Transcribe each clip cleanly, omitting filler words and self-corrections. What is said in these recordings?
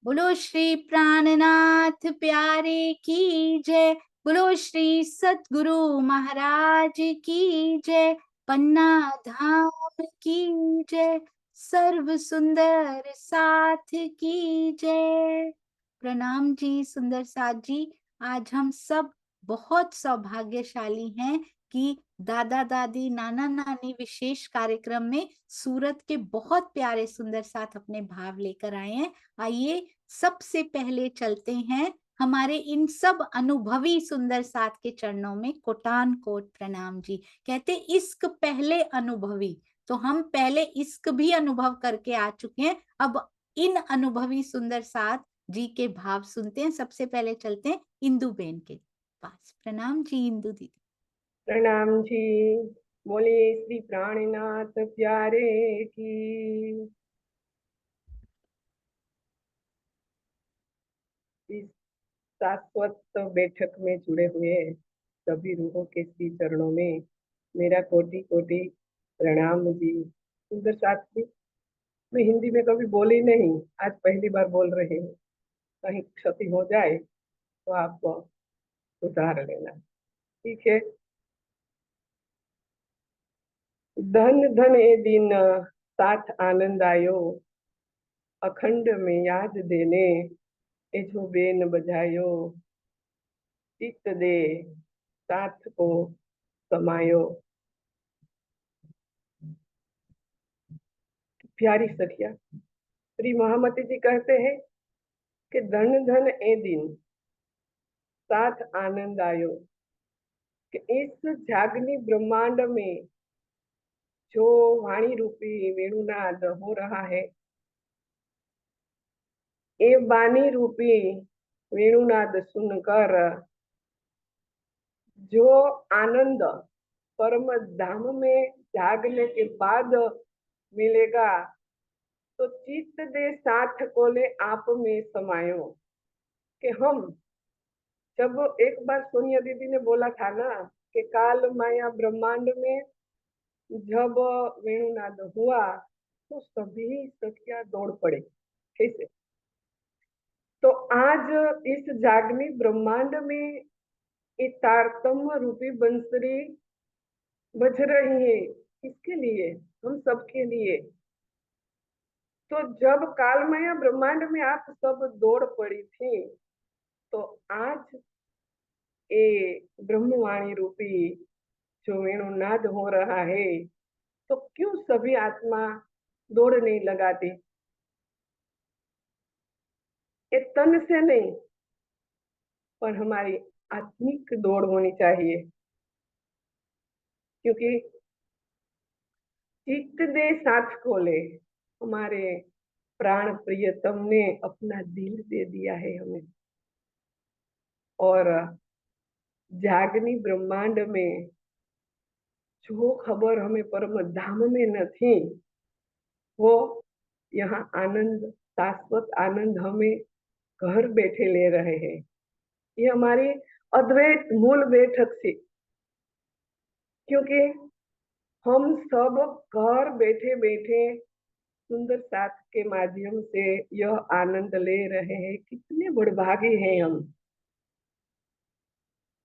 बोलो श्री प्राणनाथ प्यारे की जय। बोलो श्री सतगुरु महाराज की जय। पन्ना धाम की जय। सर्व सुंदर साथ की जय। प्रणाम जी सुंदर साथ जी। आज हम सब बहुत सौभाग्यशाली हैं कि दादा दादी नाना नानी विशेष कार्यक्रम में सूरत के बहुत प्यारे सुंदर साथ अपने भाव लेकर आए हैं। आइए सबसे पहले चलते हैं हमारे इन सब अनुभवी सुंदर साथ के चरणों में। कोटान कोट प्रणाम जी। कहते इश्क पहले अनुभवी, तो हम पहले इश्क भी अनुभव करके आ चुके हैं। अब इन अनुभवी सुंदर साथ जी के भाव सुनते हैं। सबसे पहले चलते हैं इंदु बेन के पास। प्रणाम जी इंदु दीदी। प्रणाम जी। बोलिए श्री प्राणनाथ प्यारे की। इस शाश्वत बैठक में जुड़े हुए सभी रूहों के श्री चरणों में मेरा कोटि कोटि प्रणाम जी। सुंदर साथी, मैं हिंदी में कभी बोली नहीं, आज पहली बार बोल रही हूँ। कहीं क्षति हो जाए तो आप सुधार लेना, ठीक है। धन धन ए दिन साथ आनंद आयो, अखंड में याद देने ए जो बेन बजायो, चित्त दे साथ को समायो। प्यारी सखिया, श्री महामती जी कहते हैं कि धन धन ए दिन साथ आनंद आयो, कि इस जागनी ब्रह्मांड में जो वाणी रूपी वेणुनाद हो रहा है, ये वाणी रूपी वेणुनाद सुनकर जो आनंद परम धाम में जागने के बाद मिलेगा, तो चित्त दे साथ को ले आप में समायो। कि हम जब एक बार सोनिया दीदी ने बोला था ना कि काल माया ब्रह्मांड में जब वेणुनाद हुआ तो सभी सखियां दौड़ पड़े। कैसे? तो आज इस जागनी ब्रह्मांड में इस तारतम्य रूपी बंसरी बज रही है। किसके लिए? हम सबके लिए। तो जब कालमय ब्रह्मांड में आप सब दौड़ पड़ी थी, तो आज ये ब्रह्मवाणी रूपी जो वेणुनाद हो रहा है, तो क्यों सभी आत्मा दौड़ नहीं लगाती? ये तन से नहीं, पर हमारी आत्मिक दौड़ होनी चाहिए। क्योंकि चित्त दे साथ को ले, हमारे प्राण प्रियतम ने अपना दिल दे दिया है हमें। और जागनी ब्रह्मांड में जो खबर हमें परम धाम में न थी, वो यहाँ आनंद, शाश्वत आनंद हमें घर बैठे ले रहे हैं। ये हमारी अद्वैत मूल बैठक थी। क्योंकि हम सब घर बैठे बैठे सुंदर साथ के माध्यम से यह आनंद ले रहे हैं। कितने बड़भागी हैं हम।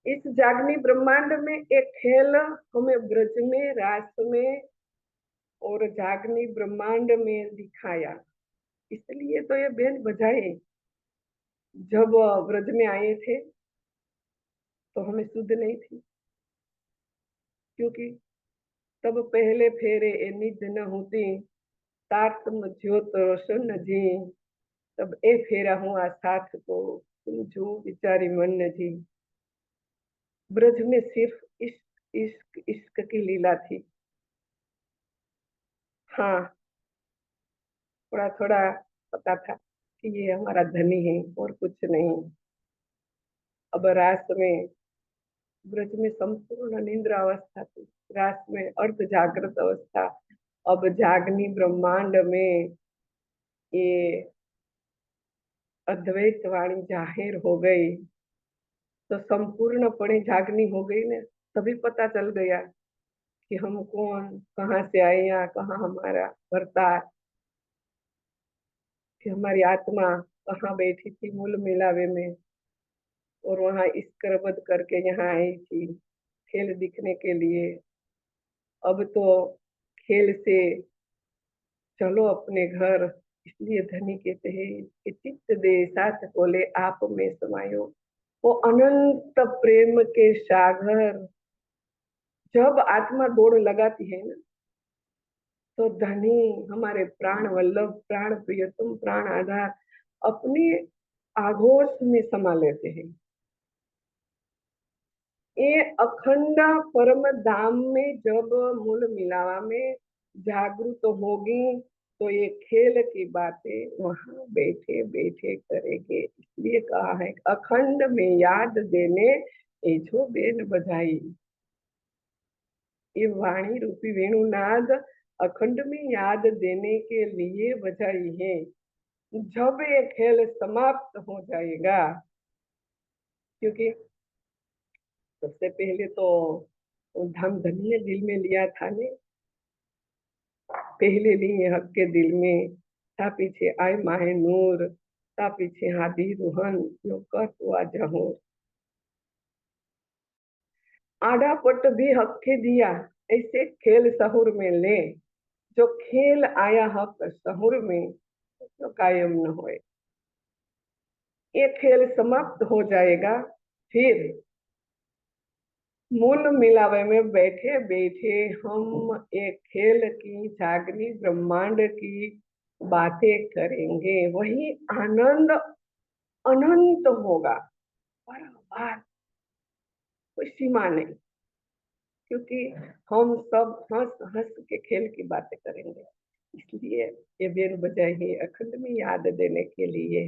इस जागनी ब्रह्मांड में एक खेल हमें ब्रज में, रास में और जागनी ब्रह्मांड में दिखाया। इसलिए तो ये बेन बजाए। जब ब्रज में आए थे तो हमें सुध नहीं थी, क्योंकि तब पहले फेरे ए निध न होती, तारतम ज्योत रोशन जी। तब ए फेरा हुआ साथ को, तुम जो विचारी मन जी। ब्रज में सिर्फ इश्क इश्क इश्क की लीला थी। हाँ, थोड़ा थोड़ा पता था कि ये हमारा धनी है और कुछ नहीं। अब रास में, ब्रज में संपूर्ण निद्रा अवस्था थी, रास में अर्ध जागृत अवस्था। अब जागनी ब्रह्मांड में ये अद्वैत वाणी जाहिर हो गई, तो संपूर्णपणे जागनी हो गई ना। तभी पता चल गया कि हम कौन, कहाँ से आए, यहाँ कहाँ हमारा भरता, कि हमारी आत्मा वहां बैठी थी मूल मिलावे में, और वहां इसकरबद करके यहाँ आई थी खेल दिखने के लिए। अब तो खेल से चलो अपने घर। इसलिए धनी कहते हैं कि चित्त दे साथ बोले आप में समायो। वो अनंत प्रेम के सागर जब आत्मा दौड़ लगाती है ना, तो धनी हमारे प्राण वल्लभ, प्राण प्रियतम, प्राण आधार अपने आगोश में समा लेते हैं। ये अखंड परम धाम में जब मूल मिलावा में जागरूक होगी, तो ये खेल की बातें वहां बैठे बैठे करेंगे। इसलिए कहा है अखंड में याद देने ये जो बेन बजाई। ये वाणी रूपी वेणुनाद अखंड में याद देने के लिए बजाई है। जब ये खेल समाप्त हो जाएगा, क्योंकि सबसे पहले तो धाम धनी ने दिल में लिया था ने, पहले लिए हक के दिल में था, पीछे आए माहे नूर, था पीछे हादी रूहन यो कर हुआ जहूर। आड़ा पट भी हक के दिया, ऐसे खेल सहुर में ले। जो खेल आया हक सहुर में, तो कायम न होए। ये खेल समाप्त हो जाएगा, फिर मूल मिलावे में बैठे बैठे हम एक खेल की जागनी ब्रह्मांड की बातें करेंगे। वही आनंद अनंत होगा, बराबर, कोई सीमा नहीं। क्योंकि हम सब हंस हंस के खेल की बातें करेंगे। इसलिए ये बेन बजाई है अखंड में याद देने के लिए।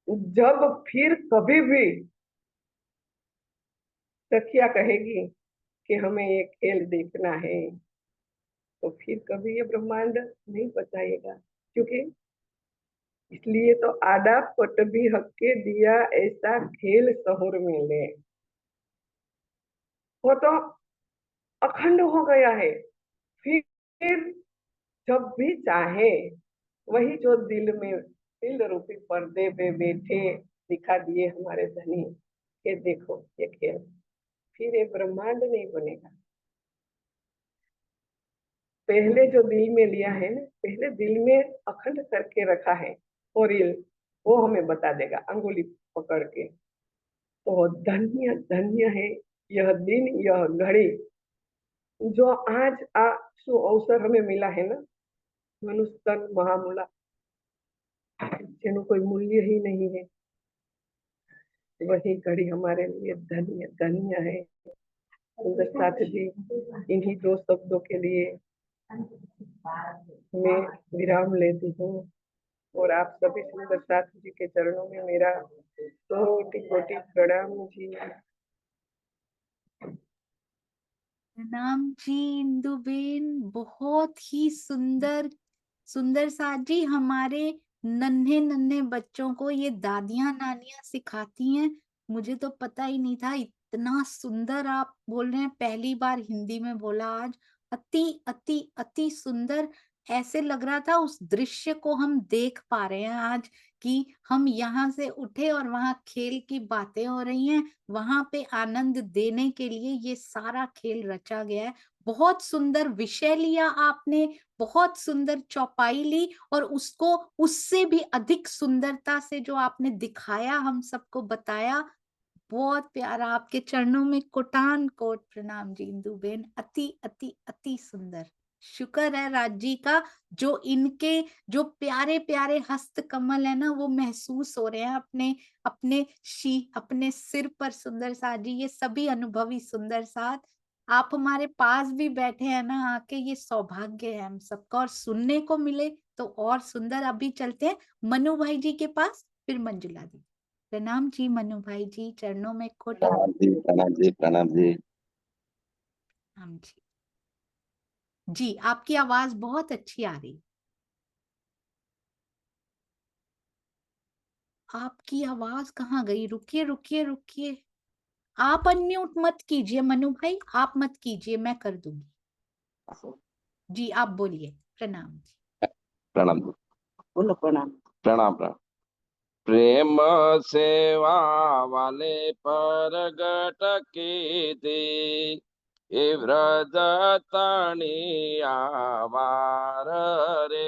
जब फिर कभी भी सखिया कहेगी कि हमें ये खेल देखना है, तो फिर कभी ये ब्रह्मांड नहीं बताएगा। क्योंकि इसलिए तो आधा पट भी हक्के दिया, ऐसा खेल सहुर में ले। वो तो अखंड हो गया है। फिर जब भी चाहे, वही जो दिल में दिल रूपी पर्दे पे बैठे दिखा दिए हमारे धनी के देखो ये खेल, फिर ये ब्रह्मांड नहीं बनेगा। पहले जो दिल में लिया है ना, पहले दिल में अखंड करके रखा है और वो हमें बता देगा अंगुली पकड़ के। तो धन्य धन्य है यह दिन, यह घड़ी, जो आज सु अवसर हमें मिला है ना। मनुष्य तन महामूला, जिन्हों कोई मूल्य ही नहीं है, वही घड़ी हमारे लिए धन्य धन्य है। सुंदर साथ जी, इन्हीं दो शब्दों के लिए मैं विराम लेती हूँ। और आप सभी सुंदर साथ जी के चरणों में मेरा कोटि कोटि प्रणाम जी। प्रणाम जी इंदुबेन, बहुत ही सुंदर सुंदर साथ जी। हमारे नन्हे नन्हे बच्चों को ये दादियां नानियां सिखाती हैं। मुझे तो पता ही नहीं था, इतना सुंदर आप बोल रहे हैं। पहली बार हिंदी में बोला आज। अति अति अति सुंदर। ऐसे लग रहा था उस दृश्य को हम देख पा रहे हैं आज, कि हम यहाँ से उठे और वहां खेल की बातें हो रही हैं। वहां पे आनंद देने के लिए ये सारा खेल रचा गया है। बहुत सुंदर विषय लिया आपने, बहुत सुंदर चौपाई ली, और उसको उससे भी अधिक सुंदरता से जो आपने दिखाया, हम सबको बताया। बहुत प्यारा। आपके चरणों में कोटान कोट प्रणाम जी इंदुबेन। अति अति अति सुंदर। शुक्र है राज जी का, जो इनके जो प्यारे प्यारे हस्त कमल है ना, वो महसूस हो रहे हैं अपने अपने अपने सिर पर। सुंदर साथ जी, ये सभी अनुभवी सुंदर साथ, आप हमारे पास भी बैठे हैं ना आके, ये सौभाग्य है हम सबका। और सुनने को मिले तो और सुंदर। अभी चलते हैं मनु भाई जी के पास, फिर मंजुला दी। प्रणाम जी मनु भाई जी, चरणों में कोटि प्रणाम जी, प्रणाम जी, प्रणाम जी। प्रणाम जी। जी आपकी आवाज बहुत अच्छी आ रही। आपकी आवाज कहाँ गई? रुकिए रुकिए रुकिए, आप अनम्यूट मत कीजिए मनु भाई, आप मत कीजिए, मैं कर दूंगी। जी आप बोलिए। प्रणाम जी। प्रणाम जी। बोलो प्रणाम। प्रणाम प्रणाम। प्रेम सेवा वाले परगट कीधी ए व्रज तणी आवार रे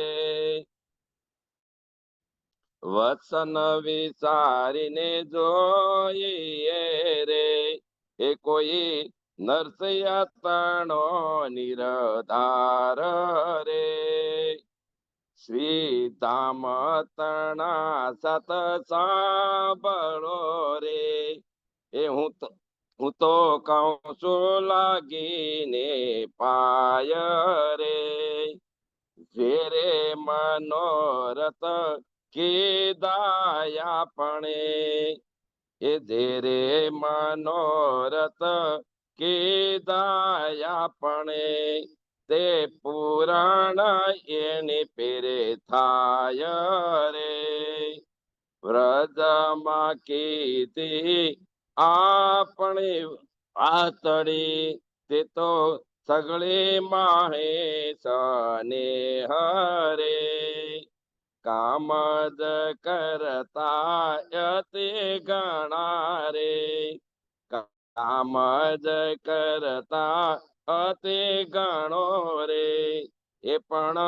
વસન વિચારીને જોઈએ રે એ કોઈ નરસૈયાતણો નિરધાર રે શ્રીધામ તણા સત સાંભળો રે એ હું તો કહું છું લાગીને પાય રે જેરે મનોરથ કીધાયાપણે એ ધીરે મનોરથ કીધાયાપણે તે પુરાણ એની પેરે થાય રે વ્રજમાં કીધી આપણે આતડી તે તો સગળી માહે સને હરે કામ જ કરતા અતિ ગણા રે કામ જ કરતા અતિ ગણો રે એ પણ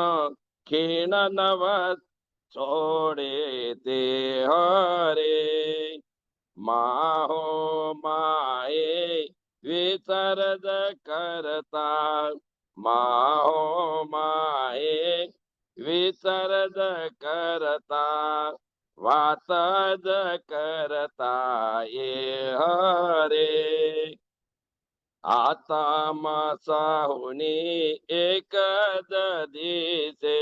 ખીણ નવ છોડે તે હરે માહો માએ વિસર્જ કરતા માહો માએ વિસર્જ કરતા વાત જ કરતા એ હરે આતમ સહુની એક જ દિશે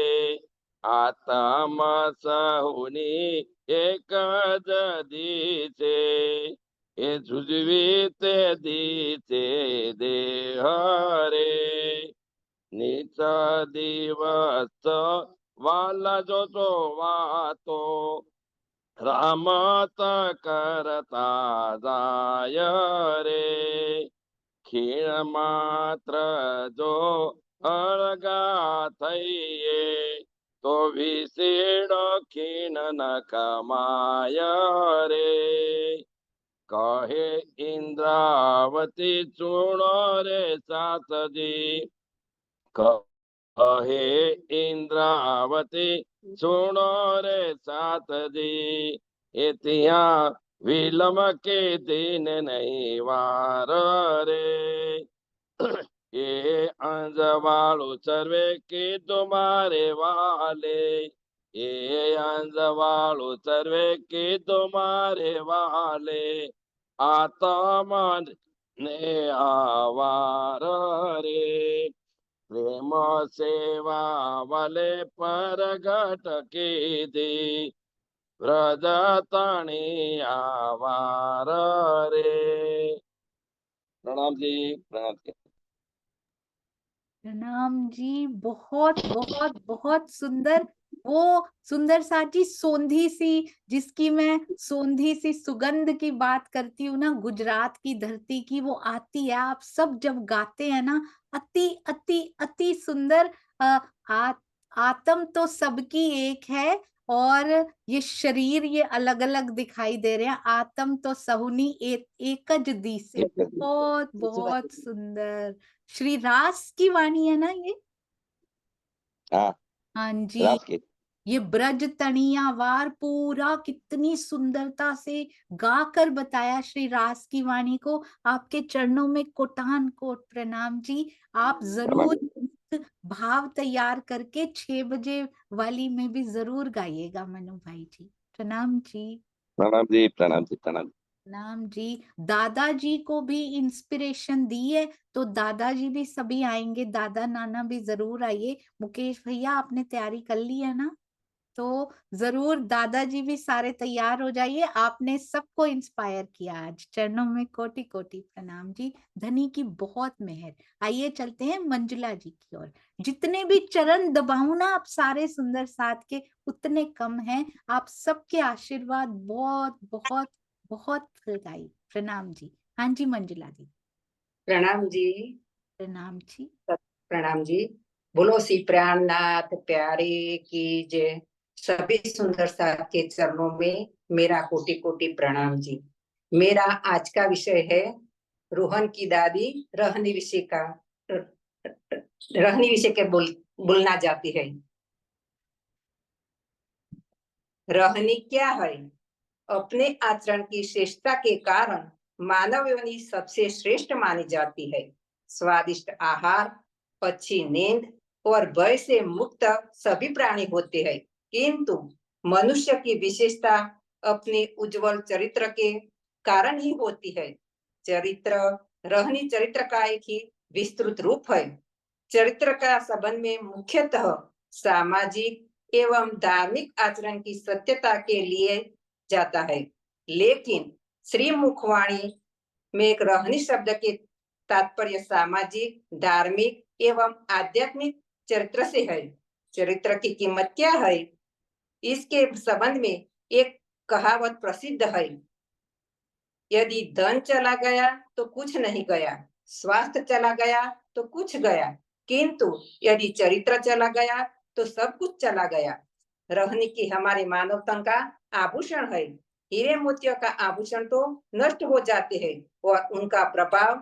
આતમ સહુની એક જ દિશે એ જુજવી તે દિશે દેહ રે નીચ દિવસ વાલા જો વાતો રમત કરતા જાય રે ખીણ માત્ર જો અળગા થઈએ તો વિશેડ ખીણ ન કમાય રે કહે ઇન્દ્રાવતી ચૂણો રે સાતજી કહે ઇન્દ્રાવતી સુણો રે સાતજી એ ત્યાં વિલમ કે દિન નહીં વાર રે એ અંજવાળું સર્વે કીધું મારે વાલે એ અંજવાળું સર્વે કીધું મારે વાલે આતમ ને આવાર રે પ્રેમ સેવા વાલે પરગટ કીધી વ્રજ તણી આવાર રે प्रणाम जी प्रणाम जी प्रणाम जी। बहुत बहुत बहुत सुंदर। वो सुंदर साची सोंधी सी, जिसकी मैं सोंधी सी सुगंध की बात करती हूँ ना, गुजरात की धरती की, वो आती है। आप सब जब गाते हैं ना, अति अति अति सुंदर। आत्म तो सबकी एक है और ये शरीर ये अलग अलग दिखाई दे रहे हैं। आत्म तो सहुनी एकज दी से। बहुत बहुत सुंदर। श्री रास की वाणी है ना ये? हाँ हाँ जी। रास की ये ब्रज तनिया वार पूरा कितनी सुंदरता से गाकर बताया श्री रास की वाणी को। आपके चरणों में कोटान कोट प्रणाम जी। आप जरूर भाव तैयार करके 6 बजे वाली में भी जरूर गाइएगा मनु भाई जी। प्रणाम जी। प्रणाम जी प्रणाम जी प्रणाम नाम जी। दादाजी को भी इंस्पिरेशन दी है, तो दादाजी भी सभी आएंगे। दादा नाना भी जरूर आइए। मुकेश भैया आपने तैयारी कर ली है ना? तो जरूर दादाजी भी सारे तैयार हो जाइए। आपने सबको इंस्पायर किया आज। चरणों में कोटि कोटि प्रणाम जी। धनी की बहुत मेहर। आइए चलते हैं मंजुला जी की ओर। जितने भी चरण दबाऊं ना आप सारे सुंदर साथ के, उतने कम हैं। आप सबके आशीर्वाद बहुत बहुत बहुत फलदायी। प्रणाम जी। हाँ जी मंजुला जी। प्रणाम जी। प्रणाम जी। प्रणाम जी। बोलो श्री प्राणनाथ प्यारे की जय। सभी सुंदर साथ के चरणों में मेरा कोटि कोटि प्रणाम जी। मेरा आज का विषय है रोहन की दादी रहनी विषय का रहनी विषय के बोलना जाती है। रहनी क्या है? अपने आचरण की श्रेष्ठता के कारण मानव योनि सबसे श्रेष्ठ मानी जाती है। स्वादिष्ट आहार, अच्छी नींद और भय से मुक्त सभी प्राणी होते हैं, किंतु मनुष्य की विशेषता अपने उज्जवल चरित्र के कारण ही होती है। चरित्र रहनी चरित्र का एक ही विस्तृत रूप है। चरित्र का संबंध में मुख्यतः सामाजिक एवं धार्मिक आचरण की सत्यता के लिए जाता है, लेकिन श्री मुखवाणी में एक रहनी शब्द के तात्पर्य सामाजिक, धार्मिक एवं आध्यात्मिक चरित्र से है। चरित्र की कीमत क्या है? इसके संबंध में एक कहावत प्रसिद्ध है, यदि धन चला गया तो कुछ नहीं गया, स्वास्थ्य चला गया तो कुछ गया, किंतु यदि चरित्र चला गया तो सब कुछ चला गया। रहनी की हमारे मानव तन का आभूषण है। हीरे मोतियों का आभूषण तो नष्ट हो जाते हैं और उनका प्रभाव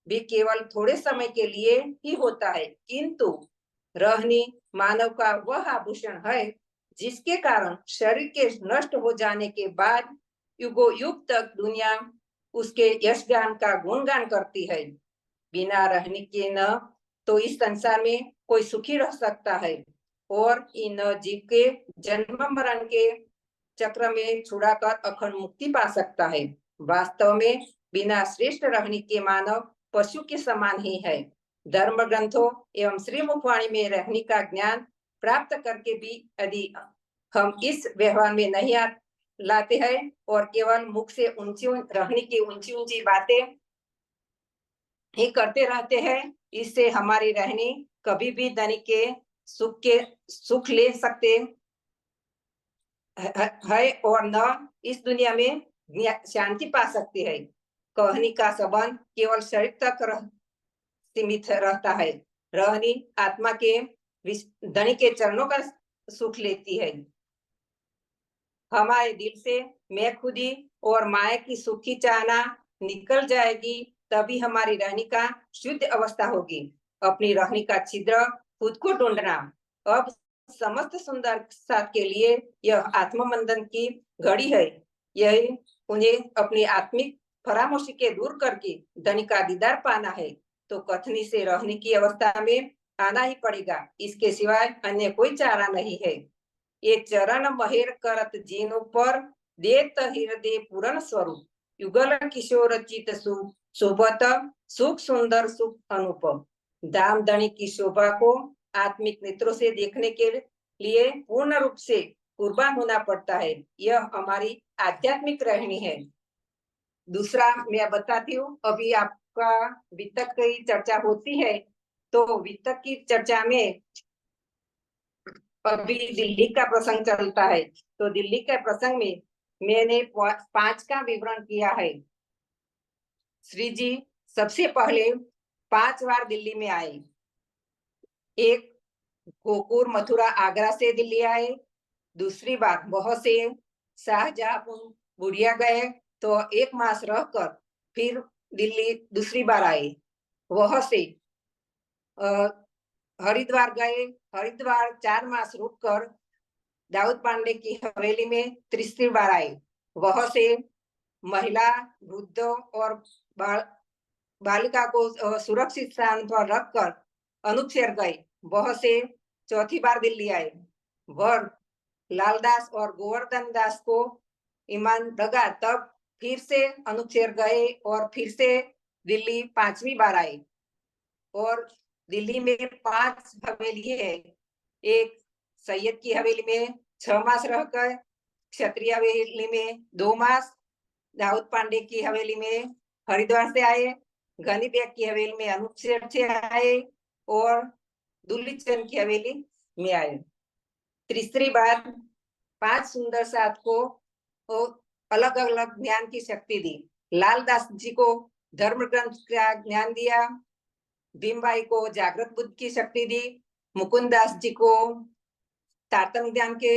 भी केवल थोड़े समय के लिए ही होता है, किंतु रहनी मानव का वह आभूषण है जिसके कारण शरीर के नष्ट हो जाने के बाद युगों युग तक दुनिया उसके यशगान का गुणगान करती है। बिना रहनी के न तो इस संसार में कोई सुखी रह सकता है और इन जीव के जन्म मरण के चक्र में छुड़ाकर अखंड मुक्ति पा सकता है। वास्तव में बिना श्रेष्ठ रहनी के मानव पशु के समान ही है। धर्म ग्रंथों एवं श्री मुखवाणी में रहनी का ज्ञान प्राप्त करके भी यदि हम इस व्यवहार में नहीं लाते हैं और केवल मुख से ऊंची रहनी की ऊंची ऊंची बातें ही करते रहते हैं, इससे हमारी रहनी कभी भी धनी के सुख ले सकते है और न इस दुनिया में शांति पा सकती है। कहनी का संबंध केवल शरीर तक सीमित रहता है। रहनी आत्मा के धनी के चरणों का सुख लेती है। हमारे दिल से मैं खुदी और माया की सुखी चाहना निकल जाएगी, तभी हमारी रहनी का शुद्ध अवस्था होगी। अपनी रहनी का छिद्र खुद को ढूंढना। अब समस्त सुंदर साथ के लिए यह आत्ममंथन की घड़ी है। यही उन्हें अपनी आत्मिक परामर्श के दूर करके धनी का दीदार पाना है, तो कथनी से रहने की अवस्था में आना ही पड़ेगा। इसके सिवाय अन्य कोई चारा नहीं है। ये चरण महेर करत जीनु पर देत हृदय पूर्ण स्वरूप युगल किशोर चित शोभत सुख सुंदर सुख अनुपम। दाम दणी की शोभा को आत्मिक नेत्रों से देखने के लिए पूर्ण रूप से कुर्बान होना पड़ता है। यह हमारी आध्यात्मिक रहनी है। दूसरा मैं बताती हूँ, अभी आपका वित्तक की चर्चा होती है, तो वित्तक की चर्चा में अभी दिल्ली का प्रसंग चलता है, तो दिल्ली के प्रसंग में मैंने 5 का विवरण किया है। श्री जी सबसे पहले 5 बार दिल्ली में आए। एक गोकुर मथुरा आगरा से दिल्ली आए, दूसरी बार वह से शाहजहांपुर बुढ़िया गए, तो 1 मास रहकर फिर दिल्ली दूसरी बार आए। वह से हरिद्वार गए, हरिद्वार 4 मास रुककर दाऊद पांडे की हवेली में तीसरी बार आए। वह से महिला, वृद्धों और बालिका को सुरक्षित स्थान पर रखकर अनुपशहर गए। वह से चौथी बार दिल्ली आए। वह लालदास और गोवर्धन दास को ईमान लगा, तब फिर से अनुपशहर गए और फिर से दिल्ली 5वीं बार आए। और दिल्ली में 5 हवेली है। एक सैयद की हवेली में 6 मास रहकर, क्षत्रिय हवेली में 2 मास, दाऊद पांडे की हवेली में हरिद्वार से आए, गनी बेग की हवेली में अनुपशहर से आए और दुल्ली चंद की हवेली में आए। तीसरी बार 5 सुंदर साथ को अलग अलग ज्ञान की शक्ति दी। लालदास जी को धर्म ग्रंथ का ज्ञान दिया, भीमबाई को जागृत बुद्ध की शक्ति दी, मुकुंद दास जी को तारतम ज्ञान के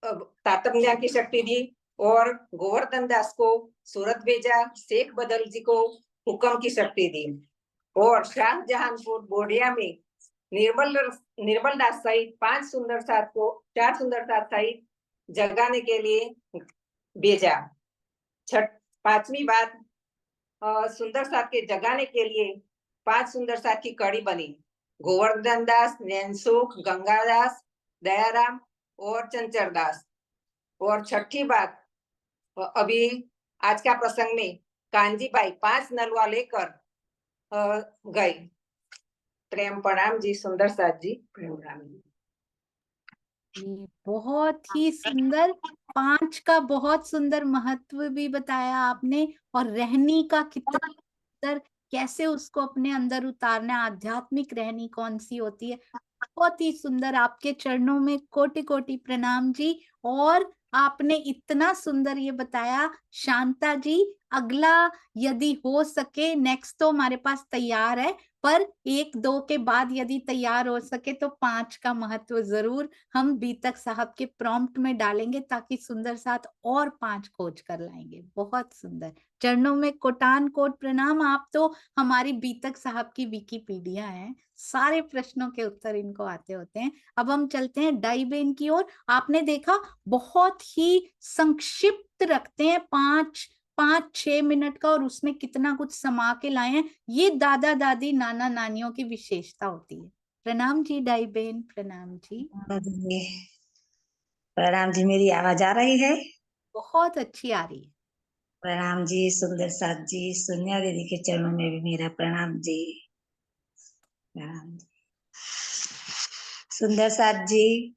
तातम ज्ञान की शक्ति दी और गोवर्धन दास को सूरत भेजा, शेख बदल जी को हुक्म की शक्ति दी और शाहजहानपुर बोडिया में निर्मल दास सहित 4 सुंदर साथ सहित जगाने के लिए भेजा। पांचवी बात, सुंदर साथ के जगाने के लिए 5 सुंदर साथ की कड़ी बनी, गोवर्धन दास, नैनसुख, गंगादास, दयाराम और चंचर दास। और छठी बात, अभी आज का प्रसंग में कांजीबाई 5 नलवा लेकर गई। प्रेम प्रणाम जी, सुंदर साथ जी, प्रेम प्रणाम जी। बहुत ही सुंदर। 5 का बहुत सुंदर महत्व भी बताया आपने, और रहनी का कितना सुंदर, कैसे उसको अपने अंदर उतारना, आध्यात्मिक रहनी कौन सी होती है। बहुत ही सुंदर। आपके चरणों में कोटि कोटि प्रणाम जी। और आपने इतना सुंदर ये बताया। शांता जी, अगला यदि हो सके, नेक्स्ट तो हमारे पास तैयार है, पर 1-2 के बाद यदि तैयार हो सके तो 5 का महत्व जरूर हम बीतक साहब के प्रॉम्प्ट में डालेंगे, ताकि सुंदर साथ और 5 खोज कर लाएंगे। बहुत सुंदर। चरणों में कोटान कोट प्रणाम। आप तो हमारी बीतक साहब की विकिपीडिया हैं, सारे प्रश्नों के उत्तर इनको आते होते हैं। अब हम चलते हैं डाइबेन की ओर। आपने देखा बहुत ही संक्षिप्त रखते हैं, 5-6 मिनट का, और उसमें कितना कुछ समा के लाए हैं। ये दादा दादी नाना नानियों की विशेषता होती है। प्रणाम जी डाइबेन, प्रणाम जी। प्रणाम जी, मेरी आवाज आ रही है? बहुत अच्छी आ रही है। प्रणाम जी, सुंदर साथ जी, सोनिया दीदी के चरणों में भी मेरा प्रणाम जी। प्रणाम जी। सुंदर साथ जी,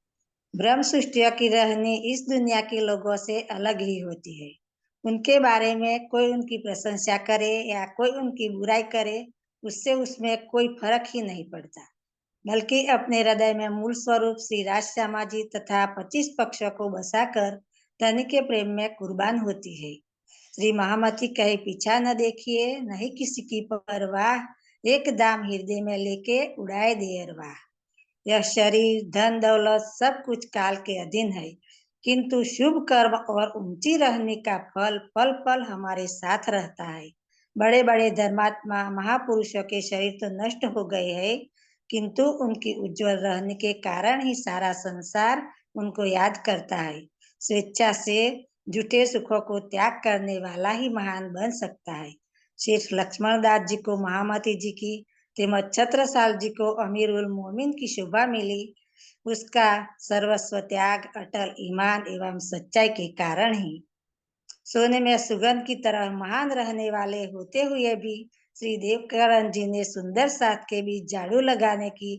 ब्रह्म सृष्टि की रहनी इस दुनिया के लोगों से अलग ही होती है। उनके बारे में कोई उनकी प्रशंसा करे या कोई उनकी बुराई करे, उससे उसमें कोई फर्क ही नहीं पड़ता, बल्कि अपने हृदय में मूल स्वरूप श्री राज श्यामा जी तथा 25 पक्षों को बसाकर धनी के प्रेम में कुर्बान होती है। श्री महामती कहे पीछा न देखिए, नहीं किसी की परवाह, एक दाम हृदय में लेके उड़ाए दे अरवाह। यह शरीर, धन दौलत सब कुछ काल के अधीन है, किंतु शुभ कर्म और ऊंची रहने का फल पल पल हमारे साथ रहता है। बड़े बड़े धर्मात्मा महापुरुषों के शरीर तो नष्ट हो गए हैं, किंतु उनकी उज्जवल रहने के कारण ही सारा संसार उनको याद करता है। स्वेच्छा से झूठे सुखों को त्याग करने वाला ही महान बन सकता है। सिर्फ लक्ष्मण दास जी को महामती जी की तेमज छत्रसाल जी को अमीर उल मोमिन की शोभा मिली, उसका सर्वस्व त्याग, अटल ईमान एवं सच्चाई के कारण ही। सोने में सुगंध की तरह महान रहने वाले होते हुए भी श्री देवकरण जी ने सुंदर साथ के बीच झाड़ू लगाने की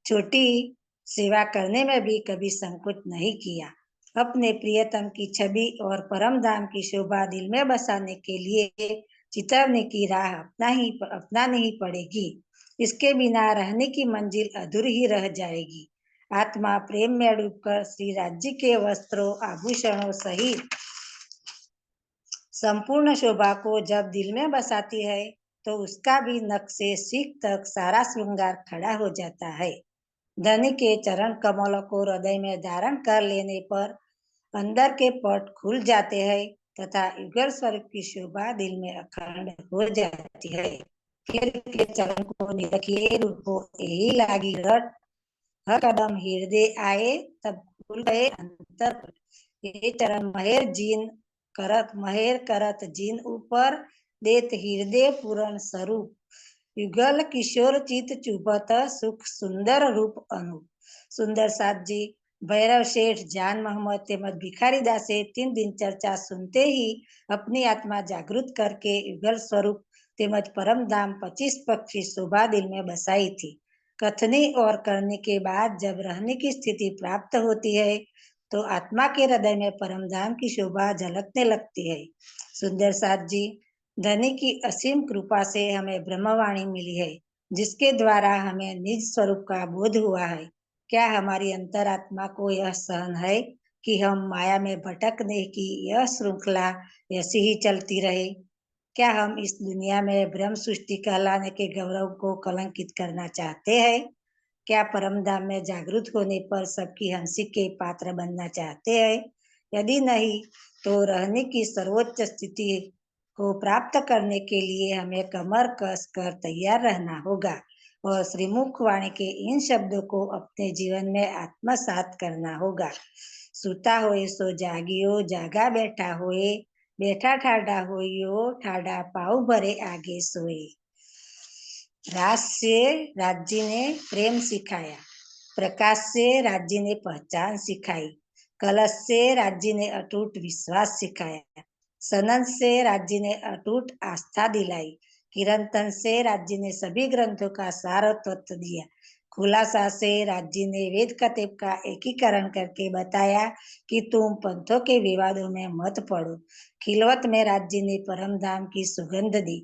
छोटी सेवा करने में भी कभी संकोच नहीं किया। अपने प्रियतम की छवि और परम धाम की शोभा दिल में बसाने के लिए चितरने की राह अपनानी ही पड़ेगी। इसके बिना रहने की मंजिल अधूरी ही रह जाएगी। आत्मा प्रेम में डूबकर श्री राज्य के वस्त्रों आभूषणों सहित संपूर्ण शोभा को जब दिल में बसाती है, तो उसका भी नख से सीख तक सारा श्रृंगार खड़ा हो जाता है। धनी के चरण कमलों को हृदय में धारण कर लेने पर अंदर के पट खुल जाते हैं तथा युगल स्वरूप की शोभा दिल में अखंड हो जाती है। फिर के चरण को निरखिए रूपो यही लागी रट, हर कदम हृदय आए तब खुल गए अंतर। ये चरण महेर करत जिन ऊपर, देत हृदय पूर्ण स्वरूप, युगल किशोर चित चुभत सुख सुंदर रूप अनूप। सुंदर साथ जी, भैरव सेठ, जान मोहम्मद तेमज भिखारी दासे 3 दिन चर्चा सुनते ही अपनी आत्मा जागृत करके युगल स्वरूप तेमज परम धाम 25 पक्षी शोभा दिल में बसाई थी। कथनी और करने के बाद जब रहने की स्थिति प्राप्त होती है, तो आत्मा के हृदय में परम धाम की शोभा झलकने लगती है। सुंदर साथ जी, धनी की असीम कृपा से हमें ब्रह्मवाणी मिली है, जिसके द्वारा हमें निज स्वरूप का बोध हुआ है। क्या हमारी अंतरात्मा को यह सहन है कि हम माया में भटकने की यह श्रृंखला ऐसी ही चलती रहे? क्या हम इस दुनिया में ब्रह्म सृष्टि कहलाने के गौरव को कलंकित करना चाहते हैं? क्या परम धाम में जागृत होने पर सबकी हंसी के पात्र बनना चाहते हैं? यदि नहीं तो रहने की सर्वोच्च स्थिति को प्राप्त करने के लिए हमें कमर कस कर तैयार रहना होगा और श्रीमुख वाणी के इन शब्दों को अपने जीवन में आत्मसात करना होगा। सूता होए सो जागियो, जागा बैठा होए, बैठा ठाडा होइयो, ठाडा पाऊ भरे आगे सोए। रास से राज्य ने प्रेम सिखाया, प्रकाश से राज्य ने पहचान सिखाई, कलश से राज्य ने अटूट विश्वास सिखाया, सनन से राज्य ने अटूट आस्था दिलाई, किरंतन से राज्य ने सभी ग्रंथों का सार तत्व दिया, खुलासा से राज्य ने वेद कतेब का एकीकरण करके बताया कि तुम पंथों के विवादों में मत पड़ो। खिलवत में राज्य ने परम धाम की सुगंध दी,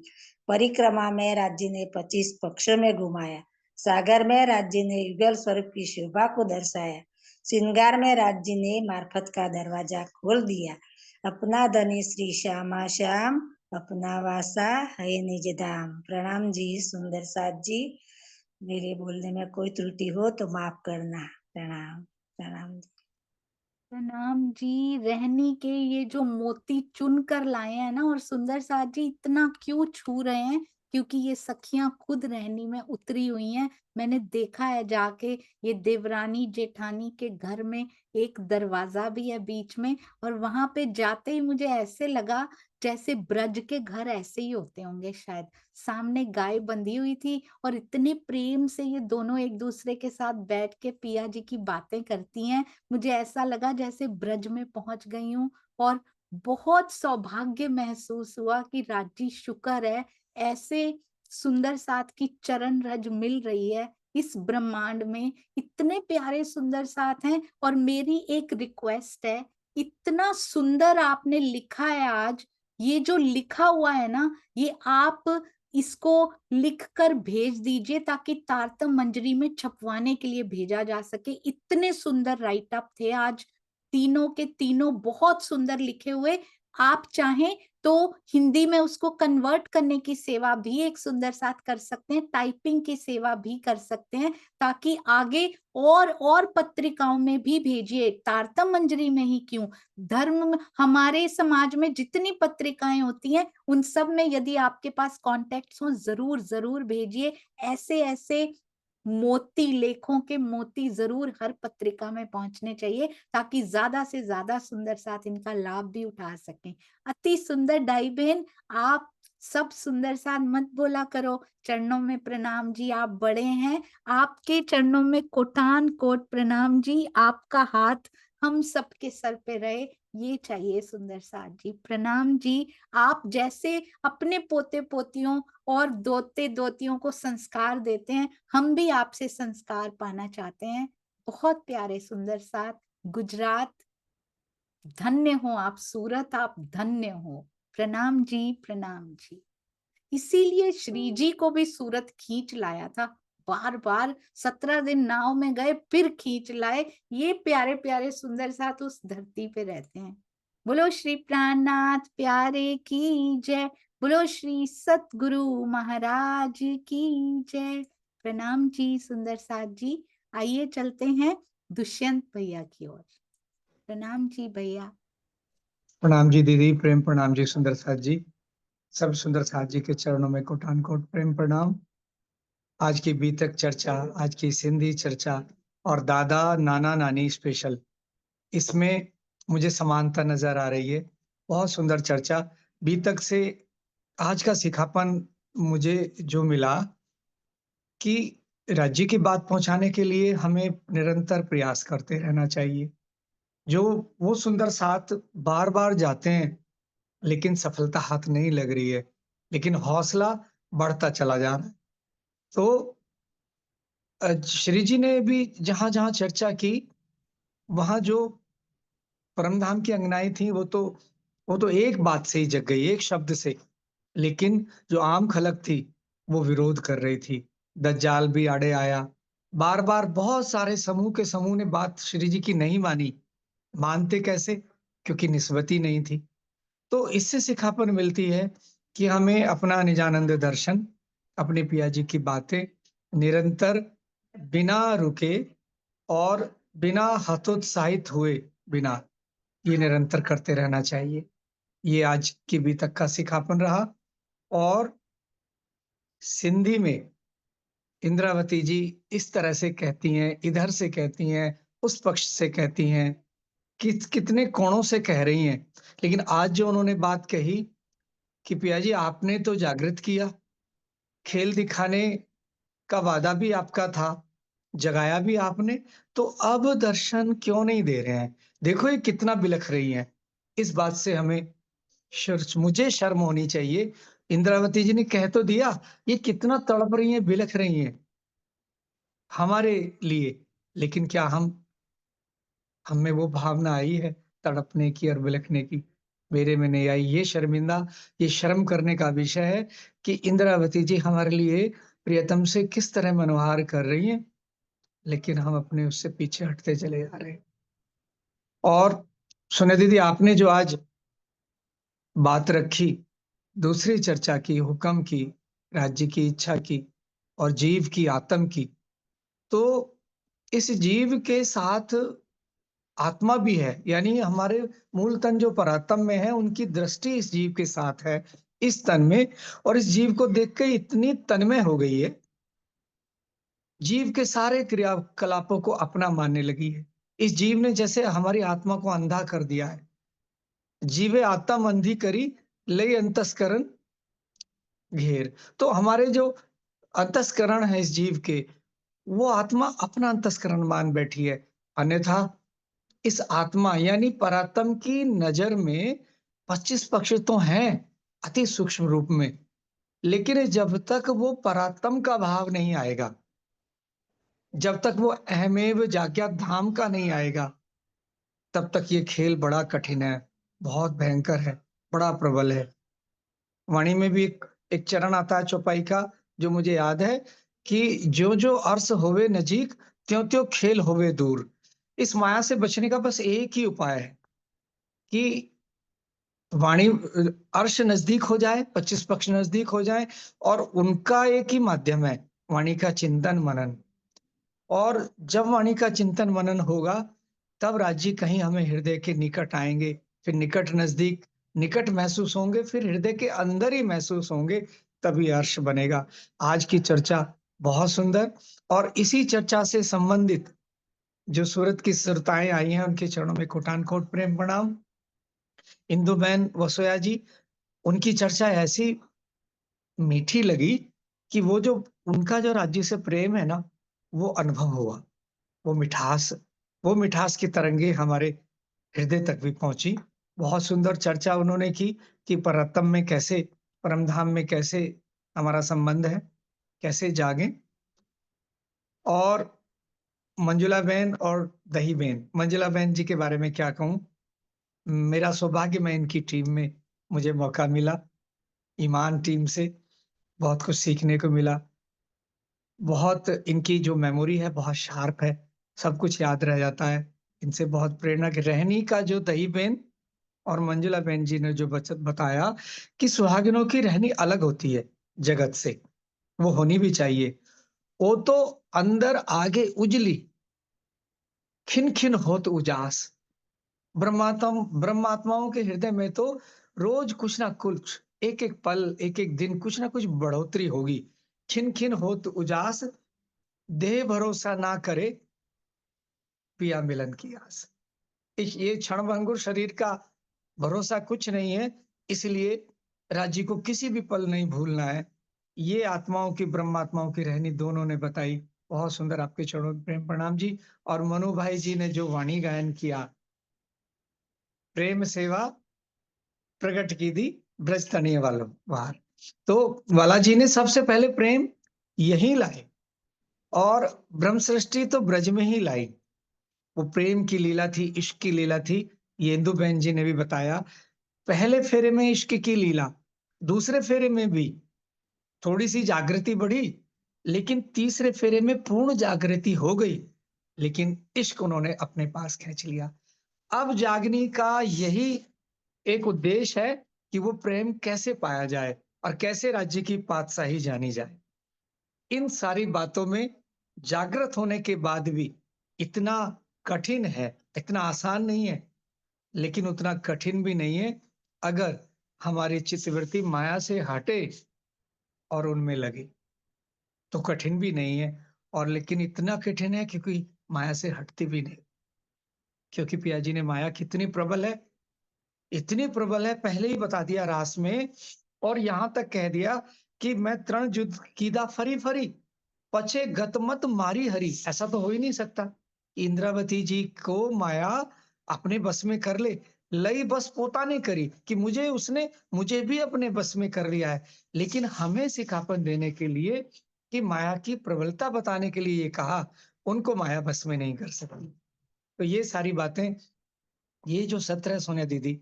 परिक्रमा में राज्य ने 25 पक्षों में घुमाया, सागर में राज्य ने युगल स्वरूप की शोभा को दर्शाया, श्रृंगार में राज्य ने मार्फत का दरवाजा खोल दिया। अपना धनी श्री श्यामा श्याम, अपना वासा है निज धाम। प्रणाम जी सुंदर साथ जी, मेरे बोलने में कोई त्रुटि हो तो माफ करना। प्रणाम प्रणाम जी। प्रणाम जी। रहनी के ये जो मोती चुन कर लाए हैं ना, और सुंदर साथ जी इतना क्यों छू रहे हैं, क्योंकि ये सखियां खुद रहनी में उतरी हुई हैं। मैंने देखा है जाके, ये देवरानी जेठानी के घर में एक दरवाजा भी है बीच में, और वहां पे जाते ही मुझे ऐसे लगा जैसे ब्रज के घर ऐसे ही होते होंगे शायद। सामने गाय बंधी हुई थी और इतने प्रेम से ये दोनों एक दूसरे के साथ बैठ के पिया जी की बातें करती हैं। मुझे ऐसा लगा जैसे ब्रज में पहुंच गई हूँ, और बहुत सौभाग्य महसूस हुआ कि राजी शुक्र है ऐसे सुंदर साथ की चरण रज मिल रही है इस ब्रह्मांड में। इतने प्यारे सुंदर साथ हैं। और मेरी एक रिक्वेस्ट है, इतना सुंदर आपने लिखा है आज, ये जो लिखा हुआ है ना, ये आप इसको लिख कर भेज दीजिए ताकि तारतम मंजरी में छपवाने के लिए भेजा जा सके। इतने सुंदर राइट अप थे आज, तीनों के तीनों बहुत सुंदर लिखे हुए। आप चाहें तो हिंदी में उसको कन्वर्ट करने की सेवा भी एक सुंदर साथ कर सकते हैं, टाइपिंग की सेवा भी कर सकते हैं, ताकि आगे और पत्रिकाओं में भी भेजिए। तारतम मंजरी में ही क्यों, धर्म हमारे समाज में जितनी पत्रिकाएं होती हैं उन सब में यदि आपके पास कॉन्टेक्ट्स हो, जरूर जरूर भेजिए। ऐसे ऐसे मोती, लेखों के मोती जरूर हर पत्रिका में पहुंचने चाहिए, ताकि ज्यादा से ज्यादा सुंदर साथ इनका लाभ भी उठा सकें। अति सुंदर दाई बहन, आप सब सुंदर साथ मत बोला करो। चरणों में प्रणाम जी, आप बड़े हैं, आपके चरणों में कोटान कोट प्रणाम जी। आपका हाथ हम सबके सर पे रहे, ये चाहिए सुंदर साथ जी। प्रणाम जी। आप जैसे अपने पोते पोतियों और दोते दोतियों को संस्कार देते हैं, हम भी आपसे संस्कार पाना चाहते हैं। बहुत प्यारे सुंदर साथ। गुजरात धन्य हो आप, सूरत आप धन्य हो। प्रणाम जी प्रणाम जी। इसीलिए श्री जी को भी सूरत खींच लाया था, बार बार 17 दिन नाव में गए फिर खींच लाए। ये प्यारे प्यारे सुंदर साथ उस धरती पे रहते हैं। बोलो श्री प्राणनाथ प्यारे की जय, बोलो श्री सतगुरु महाराज की जय। प्रणाम जी सुंदर साथ जी। आइए चलते हैं दुष्यंत भैया की ओर। प्रणाम जी भैया। प्रणाम जी दीदी, प्रेम प्रणाम जी सुंदर साथ जी। सब सुंदर साथ जी के चरणों में कोटान कोट प्रेम प्रणाम। आज की बीतक चर्चा, आज की सिंधी चर्चा और दादा नाना नानी स्पेशल, इसमें मुझे समानता नजर आ रही है। बहुत सुंदर चर्चा। बीतक से आज का सिखापन मुझे जो मिला कि राज्य की बात पहुंचाने के लिए हमें निरंतर प्रयास करते रहना चाहिए। जो वो सुंदर साथ बार बार जाते हैं लेकिन सफलता हाथ नहीं लग रही है, लेकिन हौसला बढ़ता चला जा रहा है। तो श्री जी ने भी जहां जहां चर्चा की, वहां जो परमधाम की अंगनाएं थी वो तो एक बात से ही जग गई, एक शब्द से। लेकिन जो आम खलक थी वो विरोध कर रही थी। दज्जाल भी आड़े आया। बार बार बहुत सारे समूह के समूह ने बात श्री जी की नहीं मानी। मानते कैसे? क्योंकि निस्बती नहीं थी। तो इससे सिखापन मिलती है कि हमें अपना निजानंद दर्शन, अपने पिया जी की बातें निरंतर बिना रुके और बिना हतोत्साहित हुए बिना ये निरंतर करते रहना चाहिए। ये आज की बीतक का सिखापन रहा। और सिंधी में इंद्रावती जी इस तरह से कहती हैं, इधर से कहती हैं, उस पक्ष से कहती हैं, कितने कोणों से कह रही हैं। लेकिन आज जो उन्होंने बात कही कि पिया जी आपने तो जागृत किया, खेल दिखाने का वादा भी आपका था, जगाया भी आपने, तो अब दर्शन क्यों नहीं दे रहे हैं? देखो ये कितना बिलख रही हैं। इस बात से हमें मुझे शर्म होनी चाहिए। इंद्रावती जी ने कह तो दिया, ये कितना तड़प रही हैं, बिलख रही हैं हमारे लिए। लेकिन क्या हम में वो भावना आई है तड़पने की और बिलखने की? मेरे में नहीं आई। ये शर्मिंदा, ये शर्म करने का विषय है कि इंद्रावती जी हमारे लिए प्रियतम से किस तरह मनोहार कर रही हैं, लेकिन हम अपने उससे पीछे हटते चले जा रहे हैं। और सुने दीदी, आपने जो आज बात रखी, दूसरी चर्चा की, हुक्म की, राज्य की इच्छा की और जीव की, आत्म की, तो इस जीव के साथ आत्मा भी है। यानी हमारे मूल तन जो परात्म में है, उनकी दृष्टि इस जीव के साथ है, इस तन में। और इस जीव को देख के इतनी तन्मय हो गई है, जीव के सारे क्रियाकलापों को अपना मानने लगी है। इस जीव ने जैसे हमारी आत्मा को अंधा कर दिया है। जीवे आत्म अंधी करी, ले अंतस्करण घेर। तो हमारे जो अंतस्करण है इस जीव के, वो आत्मा अपना अंतस्करण मान बैठी है। अन्यथा इस आत्मा यानी परात्म की नजर में 25 पक्ष तो हैं अति सूक्ष्म रूप में, लेकिन जब तक वो परात्म का भाव नहीं आएगा, जब तक वो अहमेव जाग्यात धाम का नहीं आएगा, तब तक ये खेल बड़ा कठिन है, बहुत भयंकर है, बड़ा प्रबल है। वाणी में भी एक चरण आता है चौपाई का, जो मुझे याद है कि जो जो अर्श होवे नजीक, त्यों त्यों खेल होवे दूर। इस माया से बचने का बस एक ही उपाय है कि वाणी अर्श नजदीक हो जाए, 25 पक्ष नजदीक हो जाए, और उनका एक ही माध्यम है वाणी का चिंतन मनन। और जब वाणी का चिंतन मनन होगा, तब राज्य कहीं हमें हृदय के निकट आएंगे, फिर निकट नजदीक, निकट महसूस होंगे, फिर हृदय के अंदर ही महसूस होंगे, तभी अर्श बनेगा। आज की चर्चा बहुत सुंदर, और इसी चर्चा से संबंधित जो सूरत की सुरताएं आई हैं, उनके चरणों में कोटान कोट प्रेम प्रणाम। इंदुबेन वसोया जी, उनकी चर्चा ऐसी मीठी लगी कि वो जो उनका जो राज्य से प्रेम है ना, वो अनुभव हुआ। वो मिठास की तरंगे हमारे हृदय तक भी पहुंची। बहुत सुंदर चर्चा उन्होंने की कि परतम में कैसे, परम धाम में कैसे हमारा संबंध है, कैसे जागे। और मंजुला बहन और दही बहन, मंजुला बहन जी के बारे में क्या कहूं। मेरा सौभाग्य, मैं इनकी टीम में मुझे मौका मिला, ईमान टीम से बहुत कुछ सीखने को मिला। बहुत इनकी जो मेमोरी है बहुत शार्प है, सब कुछ याद रह जाता है। इनसे बहुत प्रेरणा की रहनी का जो दही बहन और मंजुला बहन जी ने जो बताया कि सुहागिनों की रहनी अलग होती है जगत से, वो होनी भी चाहिए। वो तो अंदर आगे उजली, खिन खिन होत उजास। ब्रह्मात्माओं के हृदय में तो रोज कुछ ना कुछ, एक एक पल, एक एक दिन कुछ ना कुछ बढ़ोतरी होगी। खिन खिन होत उजास, देह भरोसा ना करे, पिया मिलन की आस। ये क्षणभंगुर शरीर का भरोसा कुछ नहीं है, इसलिए राज्य को किसी भी पल नहीं भूलना है। ये आत्माओं की, ब्रह्मात्माओं की रहनी दोनों ने बताई। बहुत सुंदर, आपके चरणों में प्रेम प्रणाम जी। और मनु भाई जी ने जो वाणी गायन किया, प्रेम सेवा प्रकट की दी ब्रज तनिय वालों बाहर, तो वाला जी ने सबसे पहले प्रेम यही लाए, और ब्रह्म सृष्टि तो ब्रज में ही लाई। वो प्रेम की लीला थी, इश्क की लीला थी। ये इंदु बहन जी ने भी बताया, पहले फेरे में इश्क की लीला, दूसरे फेरे में भी थोड़ी सी जागृति बढ़ी, लेकिन तीसरे फेरे में पूर्ण जागृति हो गई। लेकिन इश्क उन्होंने अपने पास खींच लिया। अब जागने का यही एक उद्देश्य है कि वो प्रेम कैसे पाया जाए और कैसे राज्य की पातशाही जानी जाए। इन सारी बातों में जागृत होने के बाद भी इतना कठिन है, इतना आसान नहीं है। लेकिन उतना कठिन भी नहीं है अगर हमारी चित्तवृत्ति माया से हटे और उनमें लगे, तो कठिन भी नहीं है। और लेकिन इतना कठिन है क्योंकि माया से हटती भी नहीं, क्योंकि पिया जी ने माया कितनी प्रबल है, इतनी प्रबल है पहले ही बता दिया रास में। और यहां तक कह दिया कि मैं तरण युद्ध कीदा फरी फरी, पछे गतमत मारी हरी। ऐसा तो हो ही नहीं सकता। इंद्रावती जी को माया अपने बस में कर ले, लई बस पोता ने करी कि मुझे भी अपने बस में कर लिया है। लेकिन हमें सिखापन देने के लिए कि माया की प्रबलता बताने के लिए ये कहा, उनको माया बस में नहीं कर सकती। तो ये सारी बातें, ये जो सत्र है सोनिया दीदी,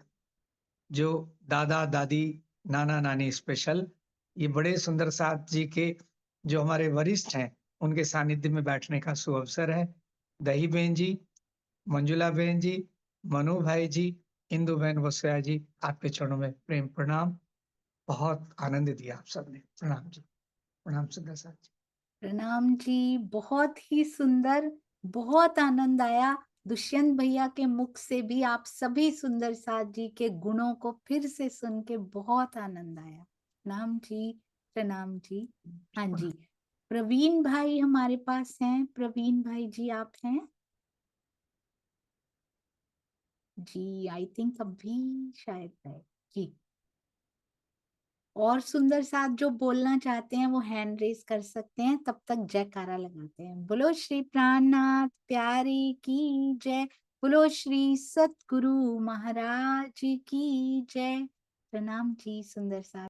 जो दादा दादी नाना नानी स्पेशल, ये बड़े सुंदर साथ जी के जो हमारे वरिष्ठ हैं उनके सानिध्य में बैठने का सुअवसर है। दही बहन जी, मंजुला बहन जी, मनु भाई जी, इंदु बहन वसुया जी, आपके चरणों में प्रेम प्रणाम। बहुत आनंद दिया आप सबने। प्रणाम जी। प्रणाम सुंदर साथ जी। प्रणाम जी, बहुत ही सुंदर, बहुत आनंद आया। दुष्यंत भैया के मुख से भी आप सभी सुंदर साथ जी के गुणों को फिर से सुन के बहुत आनंद आया। प्रणाम जी, प्रणाम जी। हाँ जी, प्रवीण भाई हमारे पास हैं। प्रवीण भाई जी आप हैं जी? आई थिंक अभी शायद है जी। और सुंदर साथ जो बोलना चाहते हैं वो हैंड रेज कर सकते हैं, तब तक जयकारा लगाते हैं। बोलो श्री प्राणनाथ प्यारे की जय, बोलो श्री सतगुरु महाराज की जय। प्रणाम जी सुंदर साथ।